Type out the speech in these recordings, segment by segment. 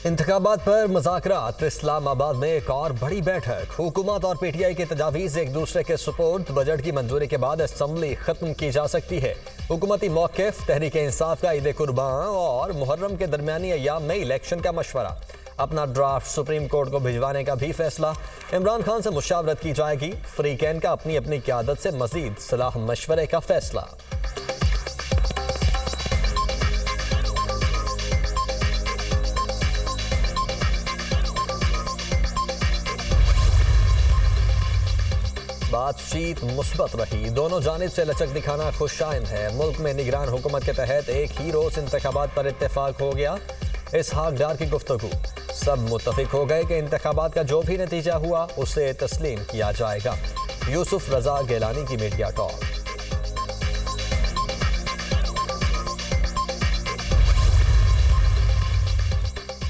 इंतखाबात पर मुज़ाकरात। इस्लामाबाद में एक और बड़ी बैठक। हुकूमत और पीटीआई के तजावीज़ एक दूसरे के सुपुर्द। बजट की मंजूरी के बाद असम्बली खत्म की जा सकती है। हुकूमती मौक़िफ़, तहरीक इंसाफ का ईद कुर्बान और मुहर्रम के दरमियानी अय्याम में इलेक्शन का मशवरा। अपना ड्राफ्ट सुप्रीम कोर्ट को भिजवाने का भी फैसला। इमरान खान से मुशावरत की जाएगी। फ्रीकैन का अपनी अपनी क़यादत से मज़ीद सलाह मशवरे का फैसला। बातचीत मुस्बत रही। दोनों जानिब से लचक दिखाना खुशाइन है। मुल्क में निगरान हुकूमत के तहत एक ही रोज इंतखाबात पर इत्तेफाक हो गया। इसहाक डार की गुफ्तगू। सब मुत्तफिक हो गए कि इंतखाबात का जो भी नतीजा हुआ उसे तस्लीम किया जाएगा। यूसुफ रजा गिलानी की मीडिया टॉक।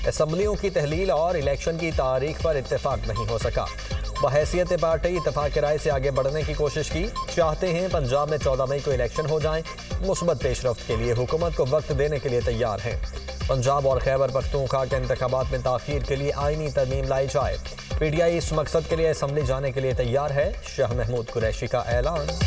असम्बलियों की तहलील और इलेक्शन की तारीख पर इत्तेफाक नहीं हो सका। बहैसियत पार्टी इत्तेफाक के राय से आगे बढ़ने की कोशिश की। चाहते हैं पंजाब में 14 मई को इलेक्शन हो जाएं। मुस्बत पेशरफ्त के लिए हुकूमत को वक्त देने के लिए तैयार हैं। पंजाब और खैबर पख्तूनख्वा के इंतखाबात में ताखीर के लिए आईनी तरमीम लाई जाए। पीटीआई इस मकसद के लिए असम्बली जाने के लिए तैयार है। शाह महमूद कुरैशी का ऐलान।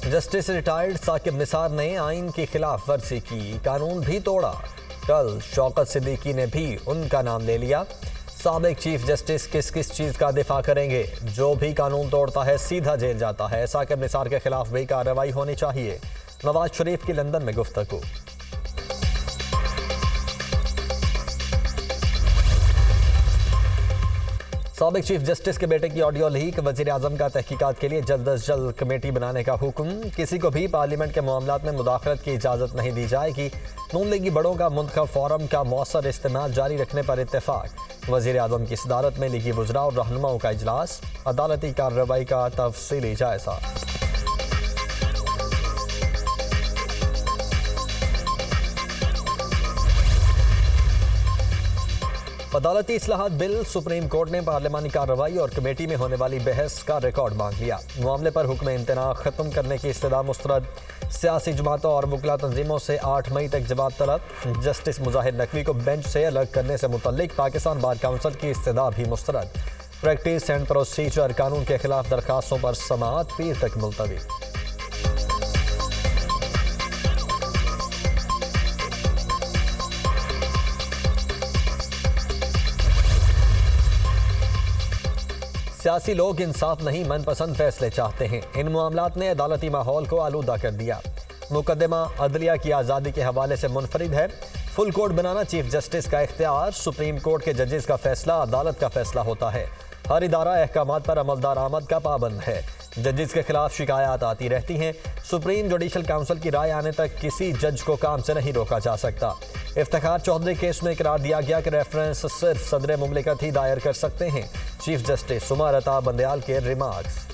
जस्टिस रिटायर्ड साकिब निसार ने आइन की खिलाफ वर्जी की। कानून भी तोड़ा। कल शौकत सिद्दीकी ने भी उनका नाम ले लिया। साबिक चीफ जस्टिस किस किस चीज़ का दिफा करेंगे? जो भी कानून तोड़ता है सीधा जेल जाता है। साकिब निसार के खिलाफ भी कार्रवाई होनी चाहिए। नवाज शरीफ की लंदन में गुफ्तगू। साबिक चीफ जस्टिस के बेटे की ऑडियो लीक। वजीर आजम का तहकीकात के लिए जल्द अज जल्द कमेटी बनाने का हुक्म। किसी को भी पार्लियामेंट के मामलात में मुदाखलत की इजाज़त नहीं दी जाएगी। नून लीगी बड़ों का मुंतखब फोरम का मौसर इस्तेमाल जारी रखने पर इत्तेफाक। वजीर आजम की सदारत में लीगी वज़रा और रहनुमाओं का इजलास। अदालती कार्रवाई का तफसीली जायजा। अदालती इस्लाहात बिल। सुप्रीम कोर्ट ने पार्लियामानी कार्रवाई और कमेटी में होने वाली बहस का रिकॉर्ड मांग लिया। मामले पर हुक्म इम्तना खत्म करने की इस्तदा मुस्तरद। सियासी जमातों और वकला तंजीमों से 8 मई तक जवाब तलब। जस्टिस मुजाहिद नकवी को बेंच से अलग करने से मुतल्लिक पाकिस्तान बार काउंसिल की इस्तदा भी मुस्तरद। प्रैक्टिस एंड प्रोसीजर कानून के खिलाफ दरखास्तों पर समाअत पीर तक मुलतवी। सियासी लोग इंसाफ नहीं मनपसंद फैसले चाहते हैं। इन मामलात ने अदालती माहौल को आलूदा कर दिया। मुकदमा अदलिया की आज़ादी के हवाले से मुनफरिद है। फुल कोर्ट बनाना चीफ जस्टिस का इख्तियार। सुप्रीम कोर्ट के जजेस का फैसला अदालत का फैसला होता है। हर इदारा अहकामात पर अमलदार आमद का पाबंद है। जजेस के खिलाफ शिकायत आती रहती हैं। सुप्रीम जुडिशल काउंसिल की राय आने तक किसी जज को काम से नहीं रोका जा सकता। इफ्तिखार चौधरी केस में करार दिया गया कि रेफरेंस सिर्फ सदर मुमलिकत ही दायर कर सकते हैं। चीफ जस्टिस उमर अता बंदयाल के रिमार्क्स।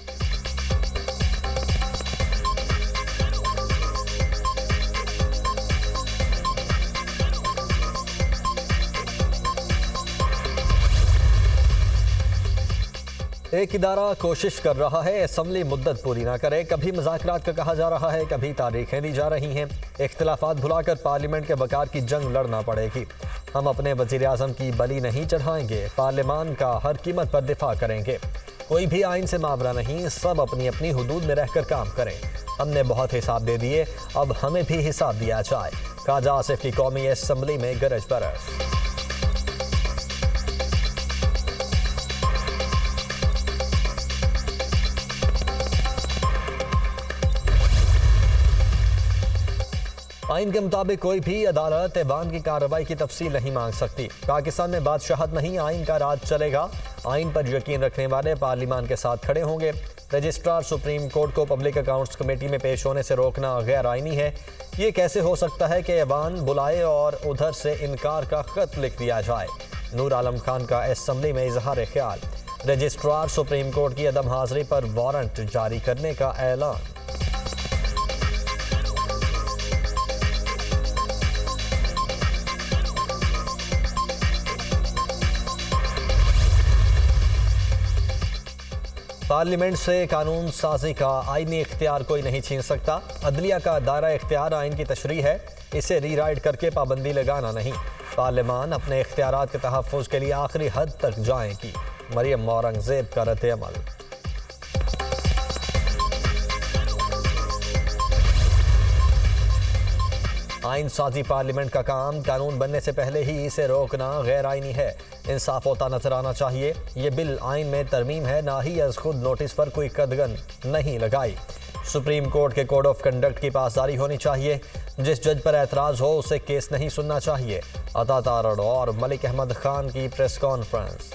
एक इदारा कोशिश कर रहा है असम्बली मुद्दत पूरी ना करे। कभी मुज़ाकरात का कहा जा रहा है, कभी तारीखें दी जा रही हैं। इख्तिलाफात भुलाकर पार्लियामेंट के वक़ार की जंग लड़ना पड़ेगी। हम अपने वज़ीर आज़म की बलि नहीं चढ़ाएंगे। पार्लियामान का हर कीमत पर दिफा करेंगे। कोई भी आइन से मावरा नहीं। सब अपनी अपनी हुदूद में रहकर काम करें। हमने बहुत हिसाब दे दिए, अब हमें भी हिसाब दिया जाए। ख्वाजा आसिफ की कौमी असम्बली में गरज बरस। आइन के मुताबिक कोई भी अदालत ऐवान की कार्रवाई की तफसील नहीं मांग सकती। पाकिस्तान में बादशाहत नहीं, आइन का राज चलेगा। आइन पर यकीन रखने वाले पार्लियामान के साथ खड़े होंगे। रजिस्ट्रार सुप्रीम कोर्ट को पब्लिक अकाउंट्स कमेटी में पेश होने से रोकना गैर आइनी है। ये कैसे हो सकता है कि ऐवान बुलाए और उधर से इनकार का खत लिख दिया जाए? नूर आलम खान का असम्बली में इजहार ख्याल। रजिस्ट्रार सुप्रीम कोर्ट की अदम हाजिरी पर वारंट जारी करने का ऐलान। पार्लियामेंट से कानून साजी का आईनी इख्तियार कोई नहीं छीन सकता। अदलिया का दायरा इख्तियार आइन की तशरीह है, इसे रीराइट करके पाबंदी लगाना नहीं। पार्लियामान अपने इख्तियारात के तहफ़्फ़ुज़ के लिए आखिरी हद तक जाएगी। मरियम औरंगज़ेब का रद्द-ए-अमल। आइन साजी पार्लियामेंट का काम, कानून बनने से पहले ही इसे रोकना गैर आइनी है। इंसाफ होता नजर आना चाहिए। ये बिल आइन में तरमीम है, ना ही अज खुद नोटिस पर कोई कदगन नहीं लगाई। सुप्रीम कोर्ट के कोड ऑफ कंडक्ट की पासदारी होनी चाहिए। जिस जज पर एतराज हो उसे केस नहीं सुनना चाहिए। अता तारड़ और मलिक अहमद खान की प्रेस कॉन्फ्रेंस।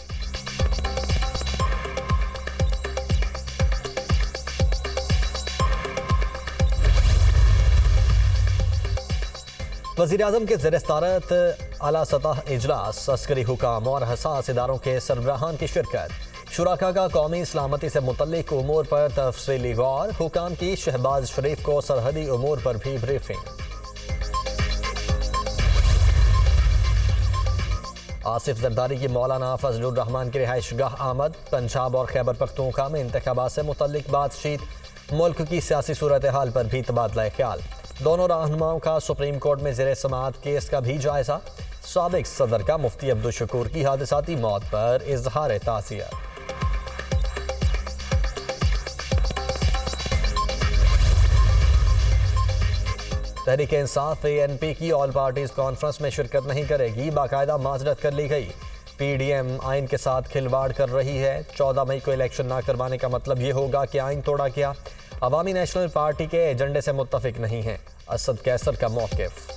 वज़ीर-ए-आज़म के ज़ेर-ए-सदारत आला सतह इजलास, अस्करी हुकाम और हसास इदारों के सरबराहान की शिरकत। शुराका का कौमी सलामती से मुतल्लिक उमूर पर तफसीली गौर। हुकाम की शहबाज शरीफ को सरहदी उमूर पर भी ब्रीफिंग। आसिफ जरदारी की मौलाना फजलुर रहमान की रिहाइश गाह आमद। पंजाब और खैबर पख्तूनख्वा में इंतखाबात से मुतल्लिक बातचीत। मुल्क की सियासी सूरत हाल पर भी तबादला ख्याल। दोनों रहनुमाओं का सुप्रीम कोर्ट में ज़ेर समाअत केस का भी जायजा। साबिक सदर का मुफ्ती अब्दुल शकूर की हादसाती मौत पर इजहार ताज़ियत। तहरीक इंसाफ ANP की ऑल पार्टीज कॉन्फ्रेंस में शिरकत नहीं करेगी। बाकायदा माजरत कर ली गई। PDM आइन के साथ खिलवाड़ कर रही है। 14 मई को इलेक्शन ना करवाने का मतलब ये होगा कि आइन तोड़ा गया। अवामी नेशनल पार्टी के एजेंडे से मुत्तफिक नहीं है। असद कैसर का मौक़िफ़।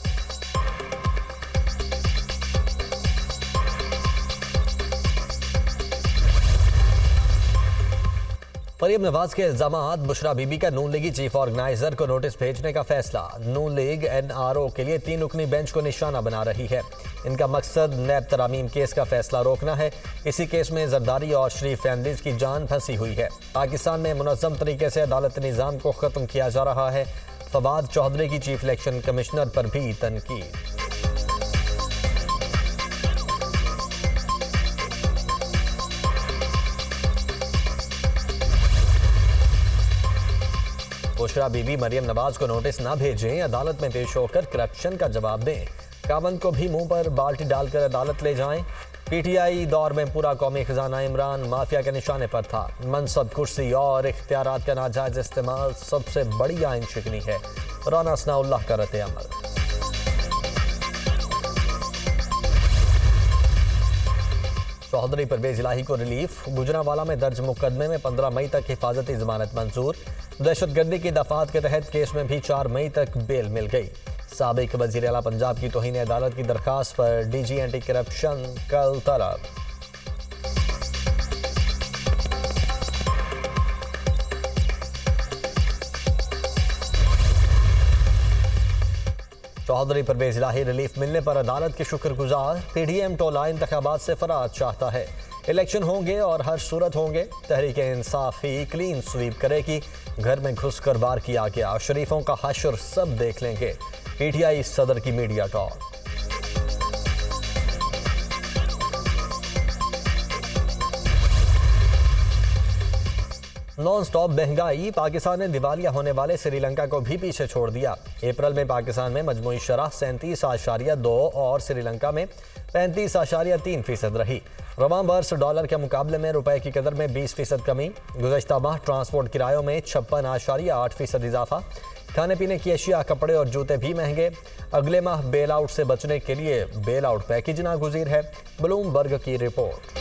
मरियम नवाज के इल्जामात, बुशरा बीबी का नून लीगी चीफ ऑर्गेनाइजर को नोटिस भेजने का फैसला। नून लीग NRO के लिए 3 रुकनी बेंच को निशाना बना रही है। इनका मकसद नैब तरामीम केस का फैसला रोकना है। इसी केस में जरदारी और शरीफ फैमिलीज की जान फंसी हुई है। पाकिस्तान में मुनज़्ज़म तरीके से अदालत निज़ाम को ख़त्म किया जा रहा है। फवाद चौधरी की चीफ इलेक्शन कमिश्नर पर भी तनकीद। बुशरा बीबी मरियम नवाज को नोटिस ना भेजें, अदालत में पेश होकर करप्शन का जवाब दें। काबंद को भी मुंह पर बाल्टी डालकर अदालत ले जाएं। PTI दौर में पूरा कौमी खजाना इमरान माफिया के निशाने पर था। मनसब, कुर्सी और इख्तियारात का नाजायज इस्तेमाल सबसे बड़ी आइन शिकनी है। राना सनाउल्लाह का रद्द-ए-अमल। चौधरी परवेज इलाही को रिलीफ। गुजरांवाला में दर्ज मुकदमे में 15 मई तक हिफाजती जमानत मंजूर। दहशतगर्दी की दफात के तहत केस में भी 4 मई तक बेल मिल गई। साबिक वजीर आला पंजाब की तौहीन अदालत की दरखास्त पर DG एंटी करप्शन कल तलब। चौधरी परवेज इलाही रिलीफ मिलने पर अदालत के शुक्रगुजार। PDM टोला इंतखाबात से फरार चाहता है। इलेक्शन होंगे और हर सूरत होंगे। तहरीक इंसाफ ही क्लीन स्वीप करेगी। घर में घुसकर वार किया गया। शरीफों का हश्र सब देख लेंगे। PTI सदर की मीडिया टॉक। नॉन स्टॉप महंगाई, पाकिस्तान ने दिवालिया होने वाले श्रीलंका को भी पीछे छोड़ दिया। अप्रैल में पाकिस्तान में मजमूई शरह 37.2 और श्रीलंका में 35.3% रही। रवां बर्स डॉलर के मुकाबले में रुपए की कदर में 20% कमी। गुज़श्ता माह ट्रांसपोर्ट किरायों में 56.8% इजाफा। खाने पीने की अशिया, कपड़े और जूते भी महंगे। अगले माह बेल आउट से बचने के लिए बेल आउट पैकेज नागुज़ीर है। ब्लूमबर्ग की रिपोर्ट।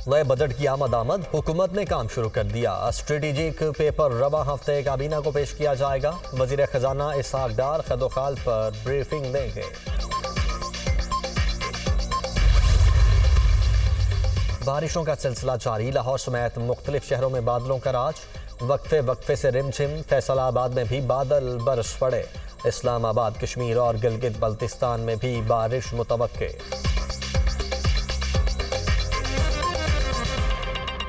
नए बजट की आमद, हुकूमत ने काम शुरू कर दिया। स्ट्रेटेजिक पेपर रवा हफ्ते काबीना को पेश किया जाएगा। वजीर खजाना इसहाक डार खदोखाल पर ब्रीफिंग देंगे। बारिशों का सिलसिला जारी। लाहौर समेत मुख्तलिफ शहरों में बादलों का राज। वक्फे वक्फे से रिमझिम। फैसलाबाद में भी बादल बरस पड़े। इस्लामाबाद, कश्मीर और गिलगित बल्तिस्तान में भी बारिश मुतवक्के।